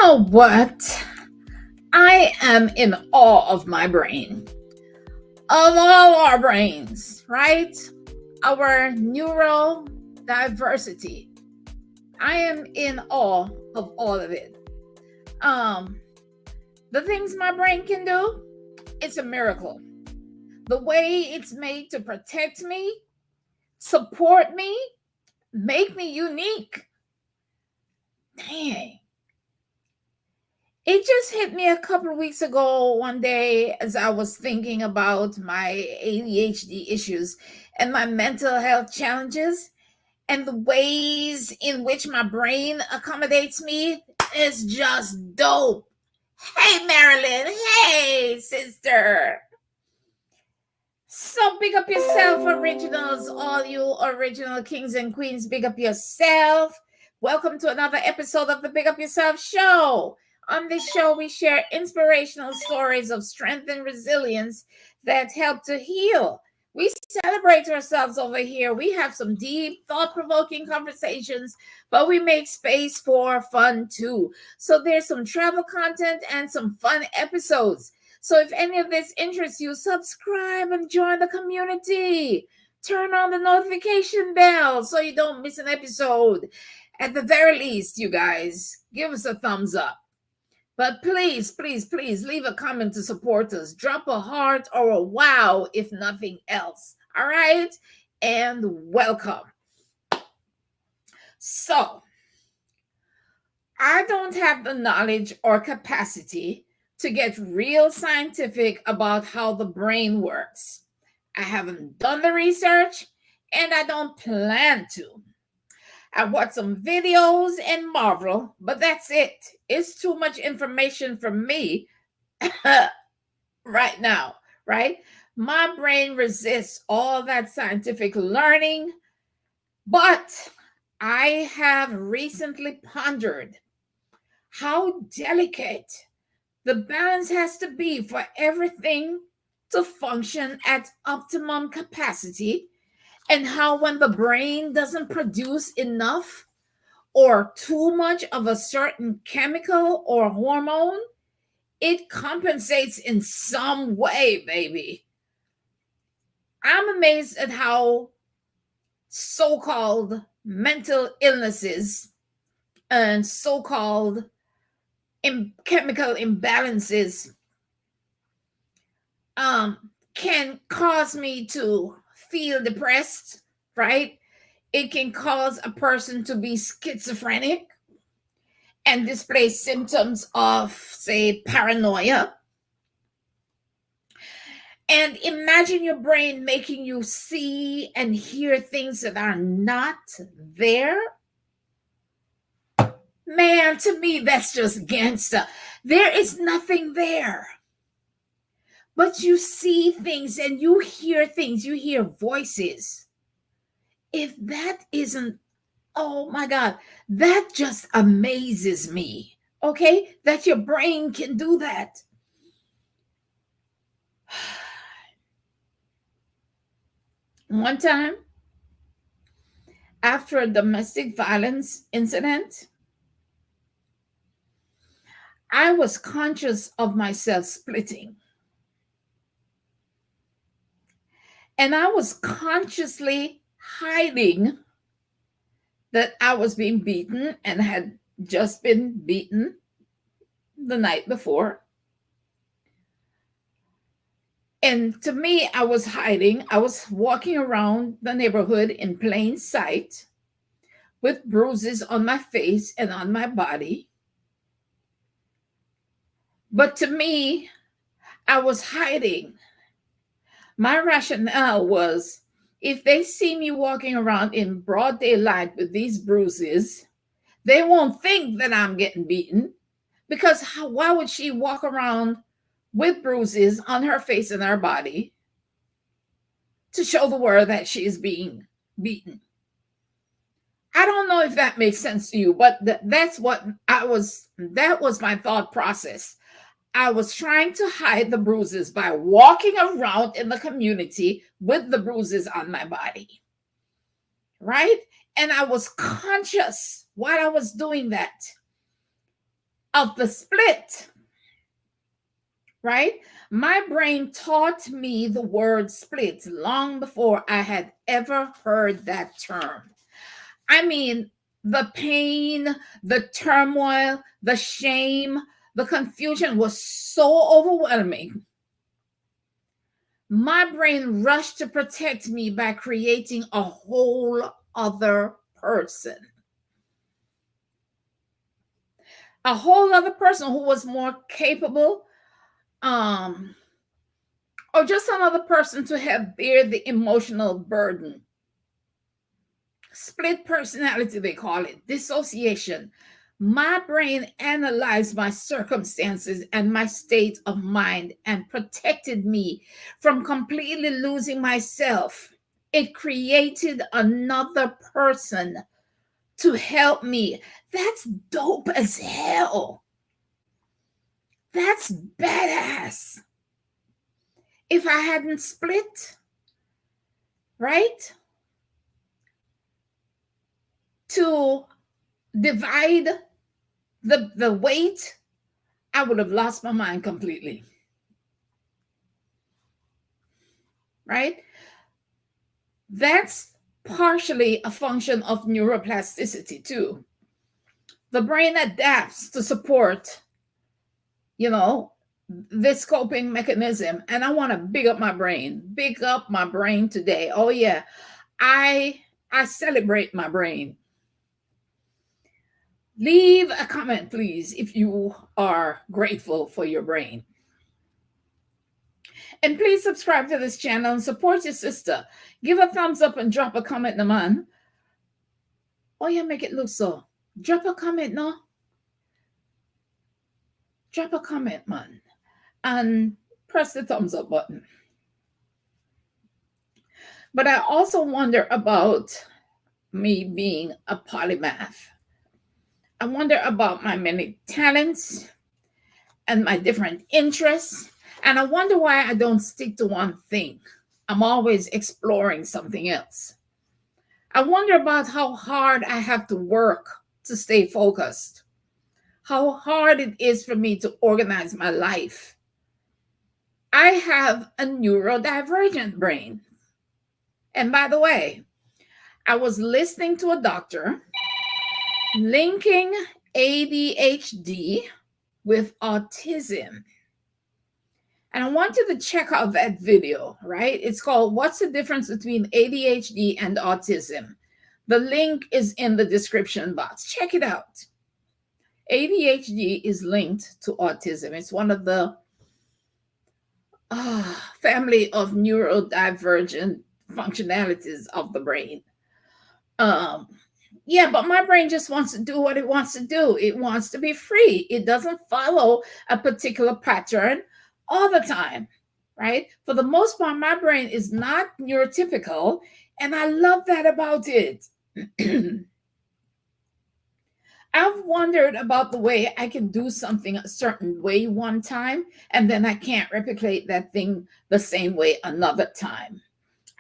know what? I am in awe of my brain, of all our brains, right? Our neurodiversity. I am in awe of all of it. The things my brain can do, it's a miracle. The way it's made to protect me, support me, make me unique. Dang. It just hit me a couple of weeks ago one day as I was thinking about my ADHD issues and my mental health challenges and the ways in which my brain accommodates me is just dope. Hey, Marilyn. Hey, sister. So big up yourself, originals, all you original kings and queens. Big up yourself. Welcome to another episode of the Big Up Yuself Show. On this show, we share inspirational stories of strength and resilience that help to heal. We celebrate ourselves over here. We have some deep, thought-provoking conversations, but we make space for fun too. So there's some travel content and some fun episodes. So if any of this interests you, subscribe and join the community. Turn on the notification bell so you don't miss an episode. At the very least, you guys, give us a thumbs up. But please, please, please leave a comment to support us. Drop a heart or a wow, if nothing else. All right? And welcome. So, I don't have the knowledge or capacity to get real scientific about how the brain works. I haven't done the research, and I don't plan to. I watch some videos and marvel, but that's it. It's too much information for me right now, right? My brain resists all that scientific learning, but I have recently pondered how delicate the balance has to be for everything to function at optimum capacity, and how when the brain doesn't produce enough or too much of a certain chemical or hormone, it compensates in some way, baby. I'm amazed at how so-called mental illnesses and so-called chemical imbalances can cause me to feel depressed, right? It can cause a person to be schizophrenic and display symptoms of, say, paranoia. And imagine your brain making you see and hear things that are not there. Man, to me, that's just gangster. There is nothing there. But you see things and you hear things, you hear voices. If that isn't, oh my God, that just amazes me, okay? That your brain can do that. One time, after a domestic violence incident, I was conscious of myself splitting. And I was consciously hiding that I was being beaten and had just been beaten the night before. And to me, I was hiding. I was walking around the neighborhood in plain sight with bruises on my face and on my body. But to me, I was hiding. My rationale was, if they see me walking around in broad daylight with these bruises, they won't think that I'm getting beaten, because why would she walk around with bruises on her face and her body to show the world that she is being beaten? I don't know if that makes sense to you, but that was my thought process. I was trying to hide the bruises by walking around in the community with the bruises on my body, right? And I was conscious while I was doing that of the split, right? My brain taught me the word split long before I had ever heard that term. I mean, the pain, the turmoil, the shame, the confusion was so overwhelming. My brain rushed to protect me by creating a whole other person. A whole other person who was more capable, or just another person to help bear the emotional burden. Split personality, they call it, dissociation. My brain analyzed my circumstances and my state of mind and protected me from completely losing myself. It created another person to help me. That's dope as hell. That's badass. If I hadn't split, right, to divide the weight, I would have lost my mind completely. Right? That's partially a function of neuroplasticity too. The brain adapts to support, this coping mechanism. And I want to big up my brain today. Oh yeah, I celebrate my brain. Leave a comment, please, if you are grateful for your brain. And please subscribe to this channel and support your sister. Give a thumbs up and drop a comment, man. Oh yeah, make it look so. Drop a comment, no? Drop a comment, man. And press the thumbs up button. But I also wonder about me being a polymath. I wonder about my many talents and my different interests. And I wonder why I don't stick to one thing. I'm always exploring something else. I wonder about how hard I have to work to stay focused. How hard it is for me to organize my life. I have a neurodivergent brain. And by the way, I was listening to a doctor linking ADHD with autism. And I want you to check out that video, right? It's called What's the Difference Between ADHD and Autism? The link is in the description box. Check it out. ADHD is linked to autism. It's one of the family of neurodivergent functionalities of the brain. Yeah, but my brain just wants to do what it wants to do. It wants to be free. It doesn't follow a particular pattern all the time, right? For the most part, my brain is not neurotypical, and I love that about it. I've wondered about the way I can do something a certain way one time, and then I can't replicate that thing the same way another time.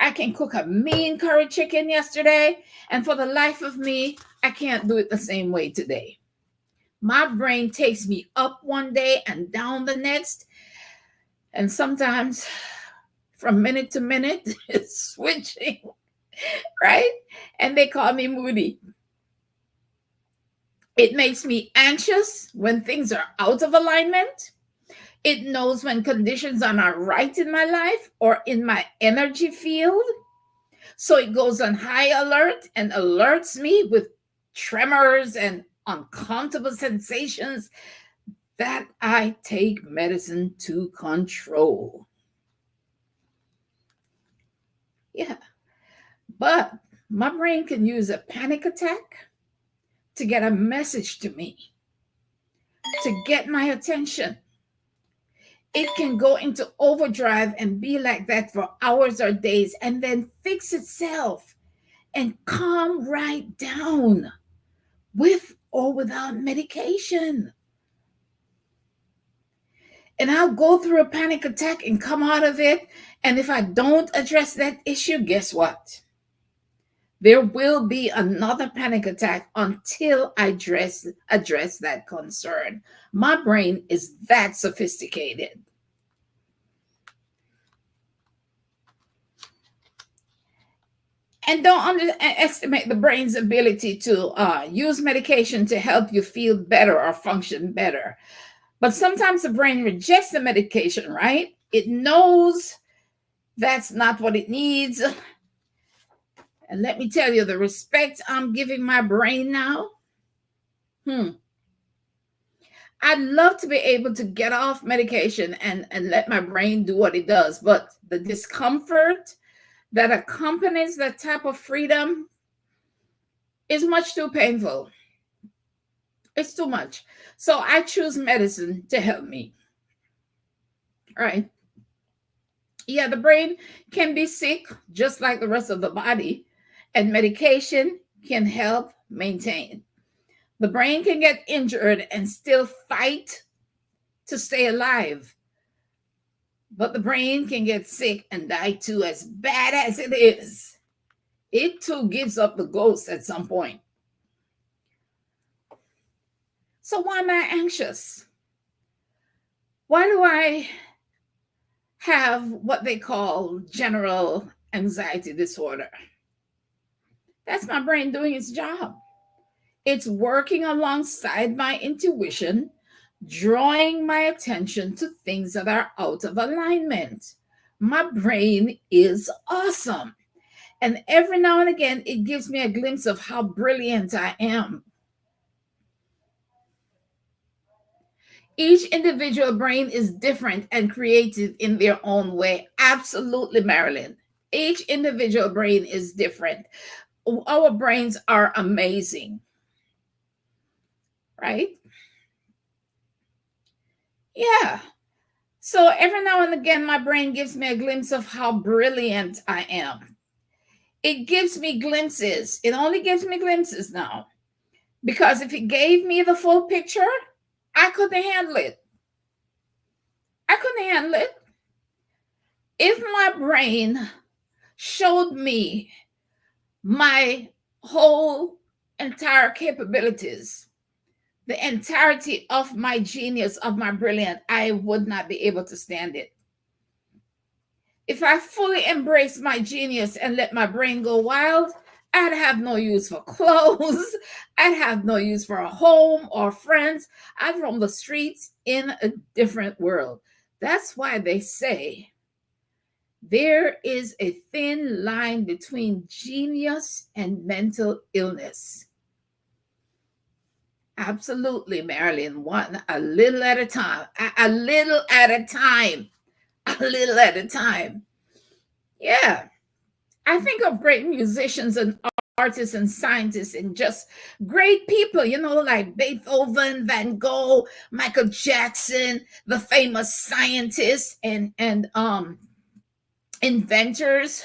I can cook a mean curry chicken yesterday, and for the life of me, I can't do it the same way today. My brain takes me up one day and down the next, and sometimes from minute to minute, it's switching, right? And they call me moody. It makes me anxious when things are out of alignment. It knows when conditions are not right in my life or in my energy field. So it goes on high alert and alerts me with tremors and uncomfortable sensations that I take medicine to control. Yeah. But my brain can use a panic attack to get a message to me, to get my attention. It can go into overdrive and be like that for hours or days and then fix itself and calm right down with or without medication. And I'll go through a panic attack and come out of it. And if I don't address that issue, guess what? There will be another panic attack until I address that concern. My brain is that sophisticated. And don't underestimate the brain's ability to use medication to help you feel better or function better. But sometimes the brain rejects the medication, right? It knows that's not what it needs. And let me tell you, the respect I'm giving my brain now, I'd love to be able to get off medication and let my brain do what it does. But the discomfort that accompanies that type of freedom is much too painful. It's too much. So I choose medicine to help me. All right. Yeah, the brain can be sick just like the rest of the body, and medication can help maintain. The brain can get injured and still fight to stay alive. But the brain can get sick and die too, as bad as it is. It too gives up the ghost at some point. So why am I anxious? Why do I have what they call general anxiety disorder? That's my brain doing its job. It's working alongside my intuition, drawing my attention to things that are out of alignment. My brain is awesome. And every now and again, it gives me a glimpse of how brilliant I am. Each individual brain is different and creative in their own way. Absolutely, Marilyn. Each individual brain is different. Our brains are amazing, right? Yeah. So every now and again, my brain gives me a glimpse of how brilliant I am. It gives me glimpses. It only gives me glimpses now. Because if it gave me the full picture, I couldn't handle it. I couldn't handle it. If my brain showed me my whole entire capabilities, the entirety of my genius, of my brilliance, I would not be able to stand it. If I fully embrace my genius and let my brain go wild, I'd have no use for clothes. I'd have no use for a home or friends. I'd roam the streets in a different world. That's why they say there is a thin line between genius and mental illness. Absolutely, Marilyn. A little at a time. A little at a time. A little at a time. Yeah. I think of great musicians and artists and scientists and just great people, like Beethoven, Van Gogh, Michael Jackson, the famous scientists and inventors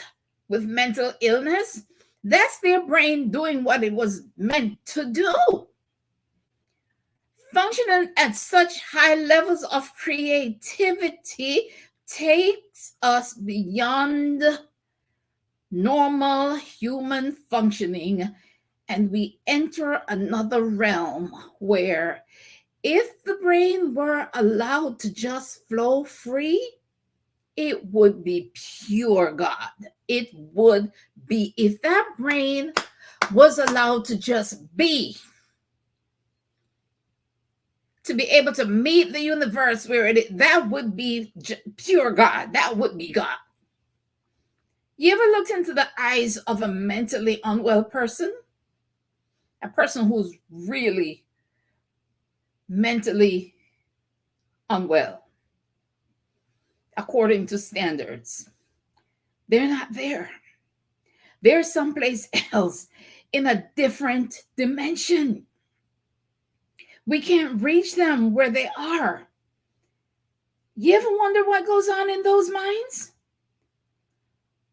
with mental illness. That's their brain doing what it was meant to do. Functioning at such high levels of creativity takes us beyond normal human functioning, and we enter another realm where if the brain were allowed to just flow free, it would be pure God. It would be, if that brain was allowed to just be, to be able to meet the universe where it is, that would be pure God. That would be God. You ever looked into the eyes of a mentally unwell person? A person who's really mentally unwell, according to standards. They're not there. They're someplace else in a different dimension. We can't reach them where they are. You ever wonder what goes on in those minds?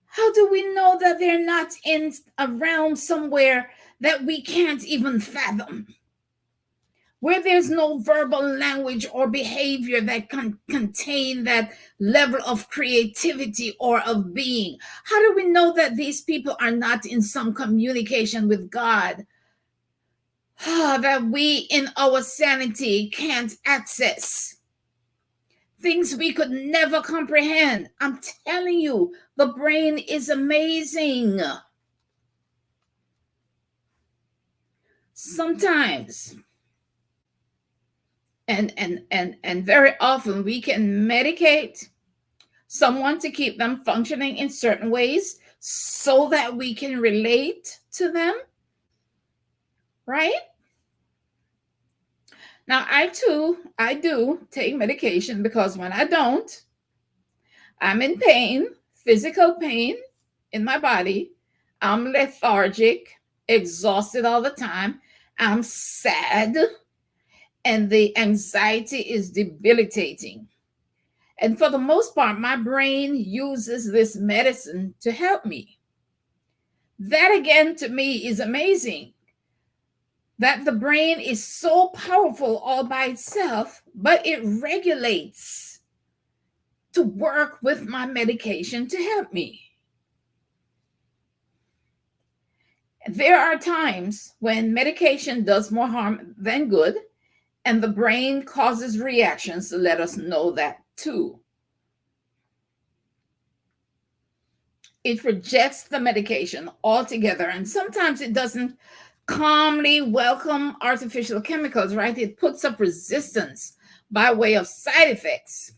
How do we know that they're not in a realm somewhere that we can't even fathom? where there's no verbal language or behavior that can contain that level of creativity or of being. How do we know that these people are not in some communication with God that we in our sanity can't access? Things we could never comprehend. I'm telling you, the brain is amazing. Sometimes and very often we can medicate someone to keep them functioning in certain ways so that we can relate to them, right? Now I do take medication, because when I don't, I'm in pain, physical pain in my body. I'm lethargic, exhausted all the time. I'm sad, and the anxiety is debilitating. And for the most part, my brain uses this medicine to help me. That again, to me, is amazing. That the brain is so powerful all by itself, but it regulates to work with my medication to help me. There are times when medication does more harm than good, and the brain causes reactions to let us know that too. It rejects the medication altogether, and sometimes it doesn't calmly welcome artificial chemicals, right? It puts up resistance by way of side effects.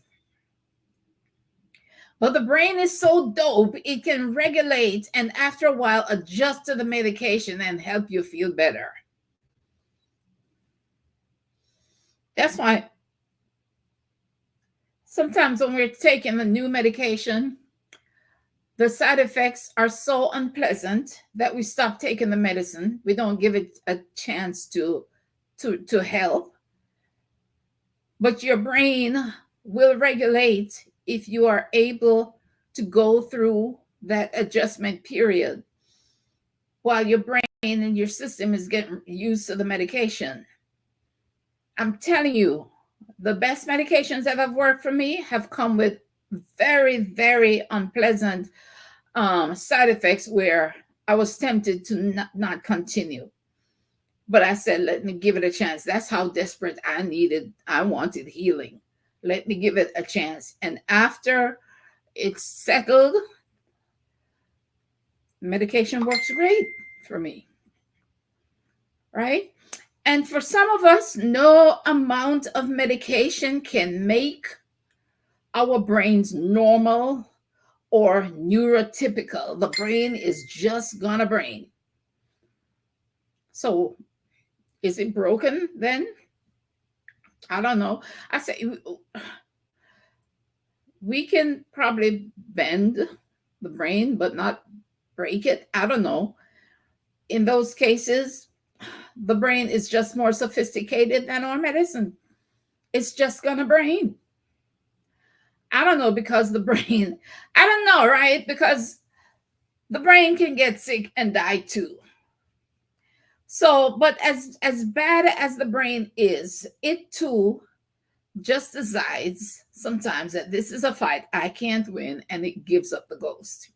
But the brain is so dope, it can regulate and after a while adjust to the medication and help you feel better. That's why sometimes when we're taking a new medication, the side effects are so unpleasant that we stop taking the medicine. We don't give it a chance to help. But your brain will regulate if you are able to go through that adjustment period while your brain and your system is getting used to the medication. I'm telling you, the best medications that have worked for me have come with very, very unpleasant side effects where I was tempted to not continue. But I said, let me give it a chance. That's how desperate I wanted healing. Let me give it a chance. And after it's settled, medication works great for me, right? And for some of us, no amount of medication can make our brains normal or neurotypical. The brain is just gonna brain. So is it broken then? I don't know. I say we can probably bend the brain, but not break it. I don't know. In those cases, the brain is just more sophisticated than our medicine. It's just gonna brain. I don't know, because the brain, I don't know, right? Because the brain can get sick and die too. So, but as bad as the brain is, it too just decides sometimes that this is a fight I can't win, and it gives up the ghost.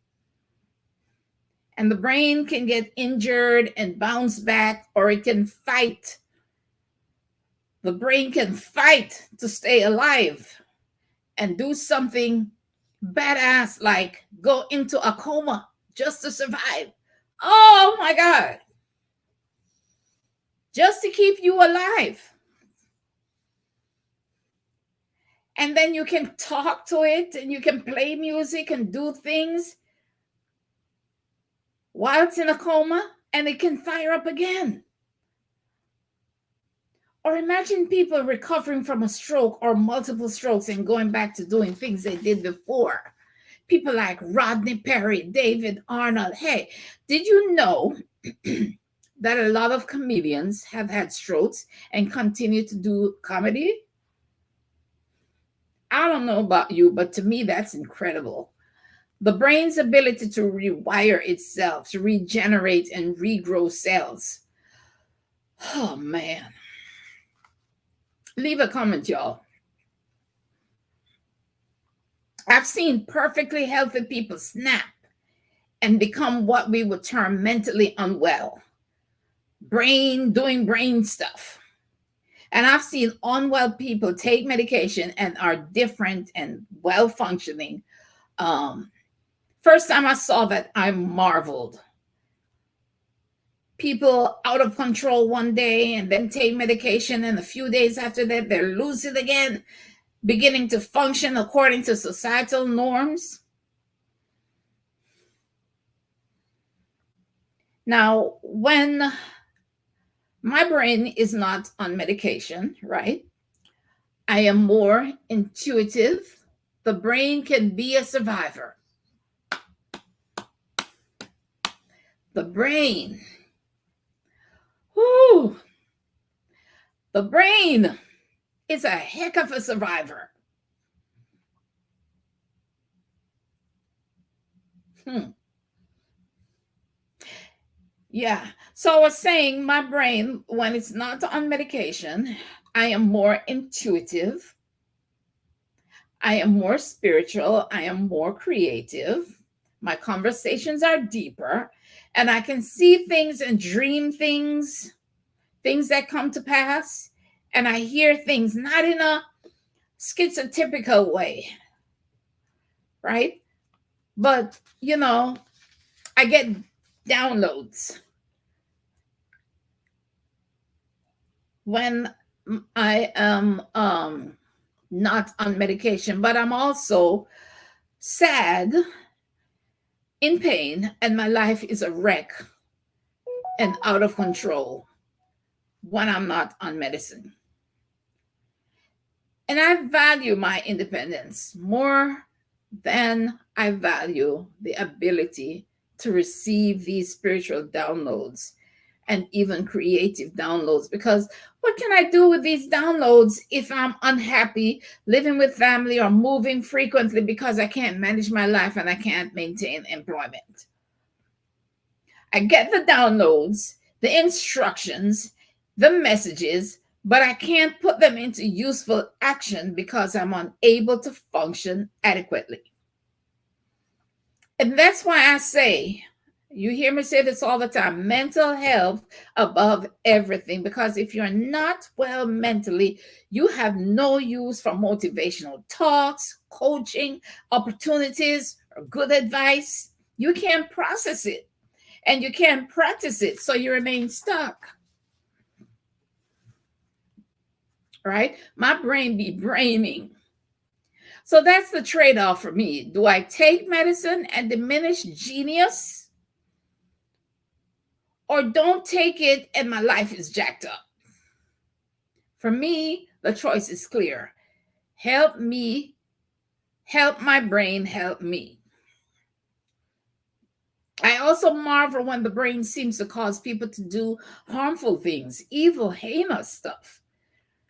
And the brain can get injured and bounce back, or it can fight. The brain can fight to stay alive and do something badass like go into a coma just to survive. Oh my God. Just to keep you alive. And then you can talk to it and you can play music and do things while it's in a coma, and it can fire up again. Or imagine people recovering from a stroke or multiple strokes and going back to doing things they did before. People like Rodney Perry, David Arnold. Hey, did you know that a lot of comedians have had strokes and continue to do comedy? I don't know about you, but to me, that's incredible. The brain's ability to rewire itself, to regenerate and regrow cells. Oh, man. Leave a comment, y'all. I've seen perfectly healthy people snap and become what we would term mentally unwell. Doing brain stuff. And I've seen unwell people take medication and are different and well functioning. First time I saw that, I marveled. People out of control one day and then take medication, and a few days after that, they're lucid again, beginning to function according to societal norms. Now, when my brain is not on medication, right? I am more intuitive. The brain can be a survivor. The brain. Whoo! The brain is a heck of a survivor. Yeah. So I was saying my brain, when it's not on medication, I am more intuitive. I am more spiritual. I am more creative. My conversations are deeper, and I can see things and dream things that come to pass. And I hear things not in a schizotypical way, right? But, I get downloads when I am not on medication, but I'm also sad, in pain, and my life is a wreck and out of control when I'm not on medicine. And I value my independence more than I value the ability to receive these spiritual downloads and even creative downloads, because what can I do with these downloads if I'm unhappy living with family or moving frequently because I can't manage my life and I can't maintain employment? I get the downloads, the instructions, the messages, but I can't put them into useful action because I'm unable to function adequately. And that's why I say, you hear me say this all the time, mental health above everything. Because if you're not well mentally, you have no use for motivational talks, coaching, opportunities, or good advice. You can't process it and you can't practice it, so you remain stuck. Right? My brain be braining. So that's the trade-off for me. Do I take medicine and diminish genius? Or don't take it and my life is jacked up? For me, the choice is clear. Help me, help my brain, help me. I also marvel when the brain seems to cause people to do harmful things, evil, heinous stuff.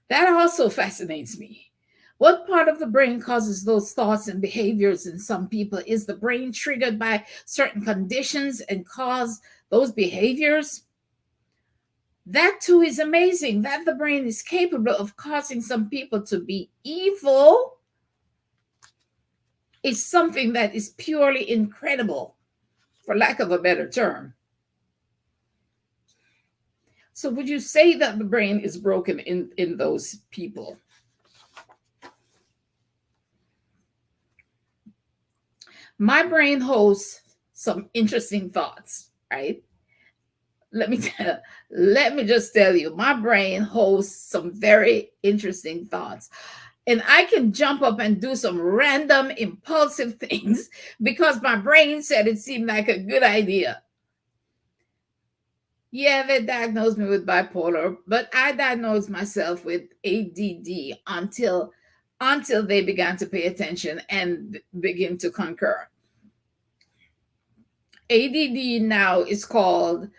That also fascinates me. What part of the brain causes those thoughts and behaviors in some people? Is the brain triggered by certain conditions and cause those behaviors? That too is amazing, that the brain is capable of causing some people to be evil is something that is purely incredible, for lack of a better term. So would you say that the brain is broken in those people? My brain hosts some interesting thoughts, right? Let me just tell you, my brain hosts some very interesting thoughts. And I can jump up and do some random impulsive things because my brain said it seemed like a good idea. Yeah, they diagnosed me with bipolar, but I diagnosed myself with ADD until they began to pay attention and begin to concur. ADD now is called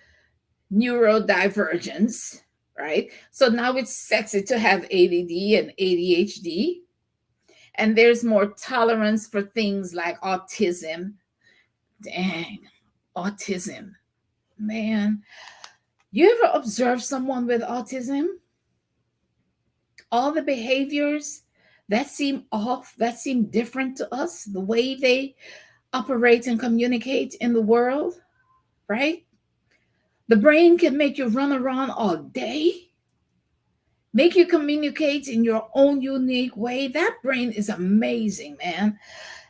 neurodivergence, right? So now it's sexy to have ADD and ADHD. And there's more tolerance for things like autism. Dang, autism. Man, you ever observe someone with autism? all the behaviors that seem off, that seem different to us, the way they operate and communicate in the world, right? The brain can make you run around all day, make you communicate in your own unique way. That brain is amazing, man.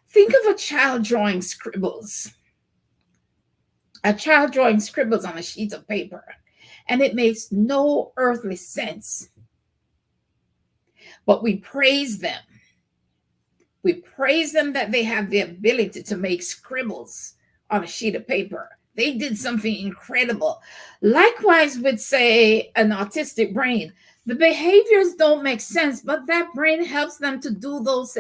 Think of a child drawing scribbles. A child drawing scribbles on a sheet of paper, and it makes no earthly sense. But we praise them. We praise them that they have the ability to make scribbles on a sheet of paper. They did something incredible. Likewise, with, say, an autistic brain, the behaviors don't make sense, but that brain helps them to do those.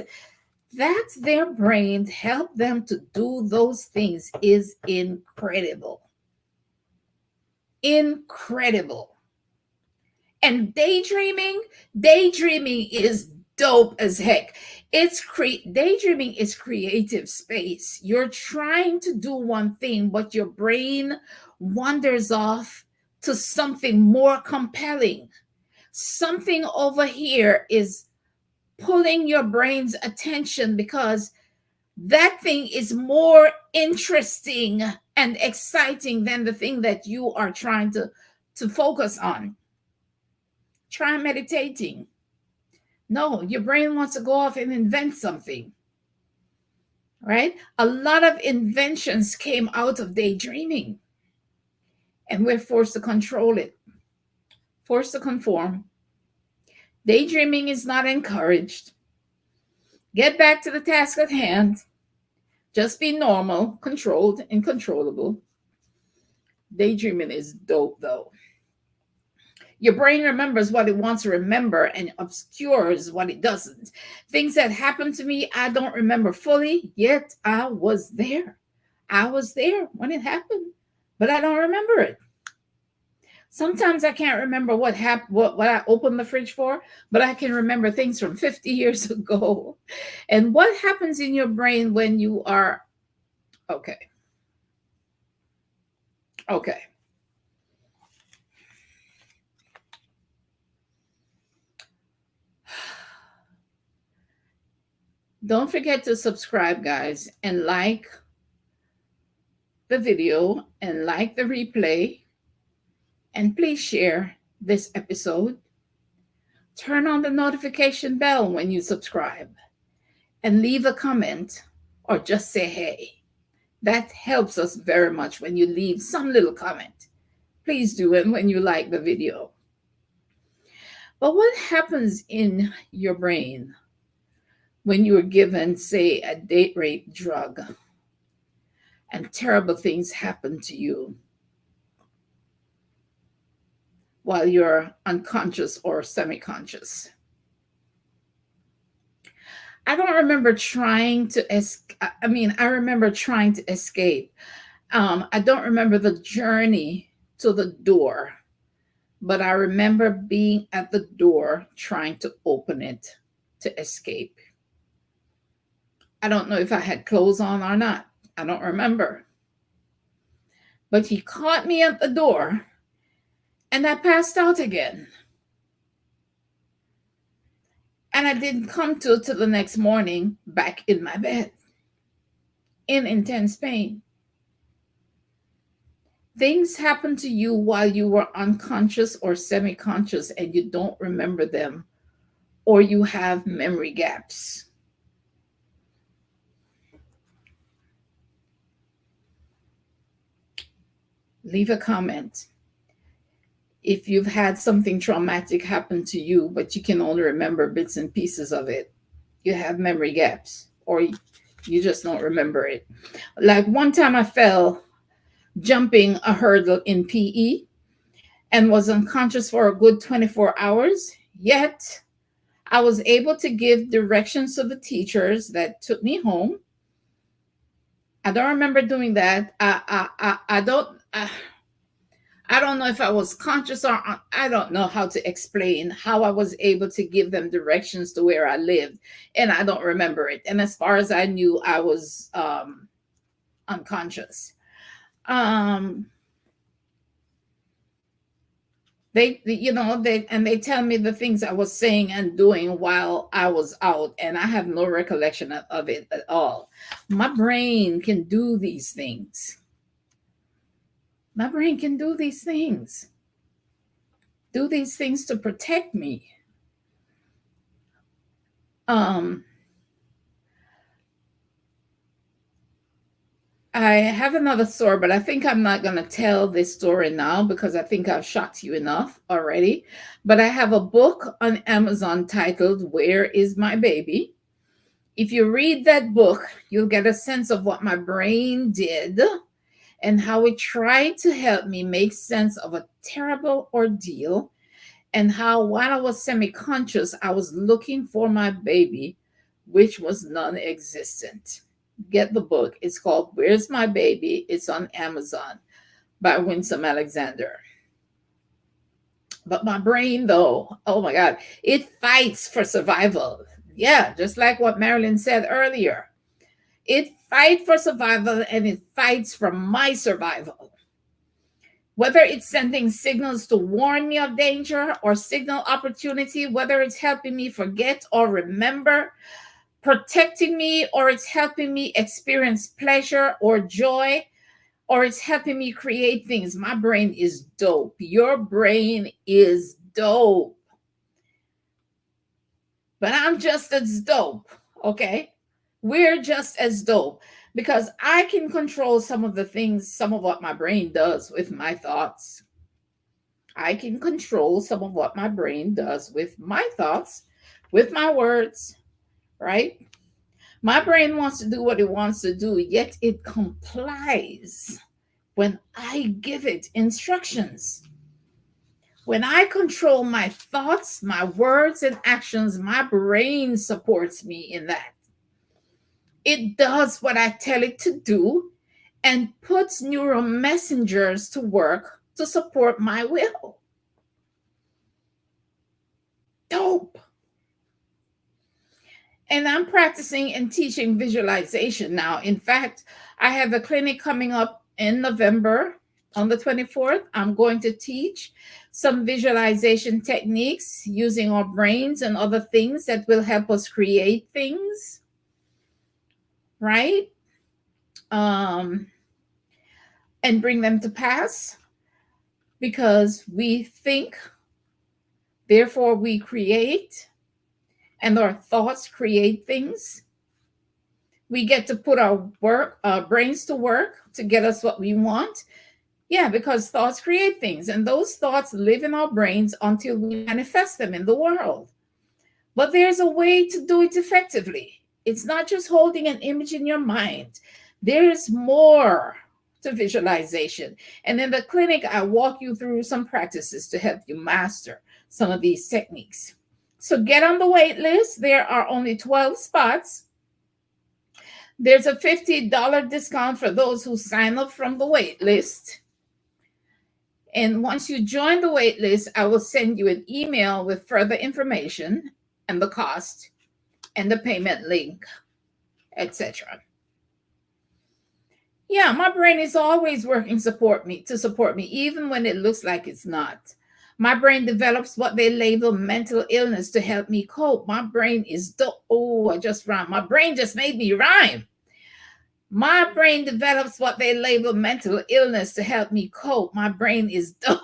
That's their brain help them to do those things is incredible. Incredible. And daydreaming is dope as heck. Daydreaming is creative space. You're trying to do one thing, but your brain wanders off to something more compelling. Something over here is pulling your brain's attention because that thing is more interesting and exciting than the thing that you are trying to focus on. Try meditating. No, your brain wants to go off and invent something, right? A lot of inventions came out of daydreaming, and we're forced to control it, forced to conform. Daydreaming is not encouraged. Get back to the task at hand. Just be normal, controlled, and controllable. Daydreaming is dope, though. Your brain remembers what it wants to remember and obscures what it doesn't. Things that happened to me, I don't remember fully, yet I was there. I was there when it happened, but I don't remember it. Sometimes I can't remember what happened, what I opened the fridge for, but I can remember things from 50 years ago. And what happens in your brain when you are okay? Okay. Don't forget to subscribe, guys, and like the video and like the replay. And please share this episode. Turn on the notification bell when you subscribe and leave a comment or just say hey. That helps us very much when you leave some little comment. Please do it when you like the video. But what happens in your brain when you are given, say, a date rape drug and terrible things happen to you while you're unconscious or semi-conscious? I don't remember trying to I remember trying to escape. I don't remember the journey to the door, but I remember being at the door trying to open it to escape. I don't know if I had clothes on or not. I don't remember. But he caught me at the door and I passed out again. And I didn't come to till the next morning back in my bed in intense pain. Things happen to you while you were unconscious or semi-conscious and you don't remember them, or you have memory gaps. Leave a comment. If you've had something traumatic happen to you, but you can only remember bits and pieces of it, you have memory gaps, or you just don't remember it. Like one time I fell jumping a hurdle in PE and was unconscious for a good 24 hours, yet I was able to give directions to the teachers that took me home. I don't remember doing that. I don't know if I was conscious or I don't know how to explain how I was able to give them directions to where I lived, and I don't remember it. And as far as I knew, I was unconscious. They tell me the things I was saying and doing while I was out, and I have no recollection of it at all. My brain can do these things. My brain can do these things. Do these things to protect me. I have another story, but I think I'm not going to tell this story now because I think I've shocked you enough already. But I have a book on Amazon titled Where is My Baby? If you read that book, you'll get a sense of what my brain did and how it tried to help me make sense of a terrible ordeal, and how while I was semi-conscious, I was looking for my baby, which was non-existent. Get the book. It's called Where's My Baby? It's on Amazon by Winsome Alexander. But my brain, though, oh my God, it fights for survival. Yeah, just like what Marilyn said earlier. It fights for survival, and it fights for my survival. Whether it's sending signals to warn me of danger or signal opportunity, whether it's helping me forget or remember, protecting me, or it's helping me experience pleasure or joy, or it's helping me create things. My brain is dope. Your brain is dope. But I'm just as dope, okay? We're just as dope because I can control some of the things, some of what my brain does with my thoughts. I can control some of what my brain does with my thoughts, with my words, right? My brain wants to do what it wants to do, yet it complies when I give it instructions. When I control my thoughts, my words, and actions, my brain supports me in that. It does what I tell it to do and puts neural messengers to work to support my will. Dope. And I'm practicing and teaching visualization now. In fact, I have a clinic coming up in November on the 24th. I'm going to teach some visualization techniques using our brains and other things that will help us create things, right? And bring them to pass, because we think, therefore we create, and our thoughts create things. We get to put our brains to work to get us what we want. Yeah, because thoughts create things, and those thoughts live in our brains until we manifest them in the world. But there's a way to do it effectively. It's not just holding an image in your mind. There's more to visualization. And in the clinic, I walk you through some practices to help you master some of these techniques. So get on the wait list. There are only 12 spots. There's a $50 discount for those who sign up from the wait list. And once you join the wait list, I will send you an email with further information and the cost and the payment link, etc. Yeah, my brain is always working to support me, even when it looks like it's not. My brain develops what they label mental illness to help me cope. My brain is I just rhymed. My brain just made me rhyme. My brain develops what they label mental illness to help me cope. My brain is dope.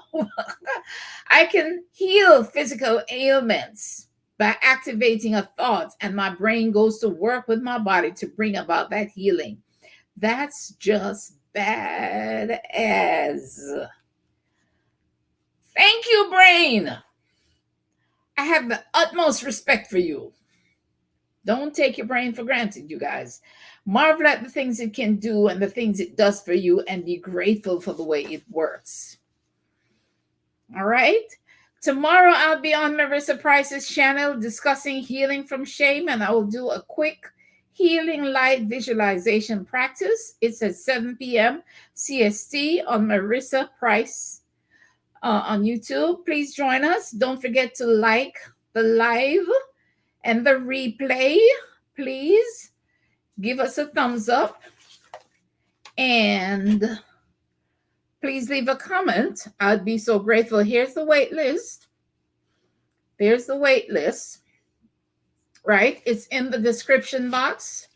I can heal physical ailments by activating a thought, and my brain goes to work with my body to bring about that healing. That's just badass. Thank you, brain. I have the utmost respect for you. Don't take your brain for granted, you guys. Marvel at the things it can do and the things it does for you, and be grateful for the way it works. All right? Tomorrow, I'll be on Marissa Price's channel discussing healing from shame, and I will do a quick healing light visualization practice. It's at 7 p.m. CST on Marissa Price on YouTube. Please join us. Don't forget to like the live and the replay. Please give us a thumbs up. And please leave a comment. I'd be so grateful. Here's the wait list. There's the wait list, right? It's in the description box.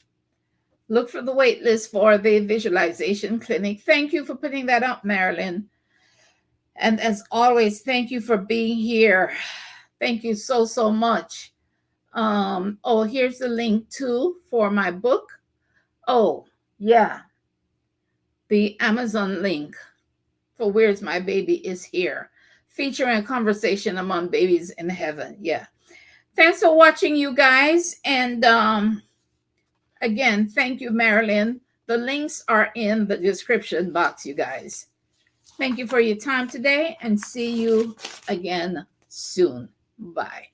Look for the wait list for the visualization clinic. Thank you for putting that up, Marilyn. And as always, thank you for being here. Thank you so, so much. Oh, here's the link too for my book. Oh, yeah. The Amazon link for Where's My Baby is here, featuring a conversation among babies in heaven. Yeah. Thanks for watching, you guys. And again, thank you, Marilyn. The links are in the description box, you guys. Thank you for your time today, and see you again soon. Bye.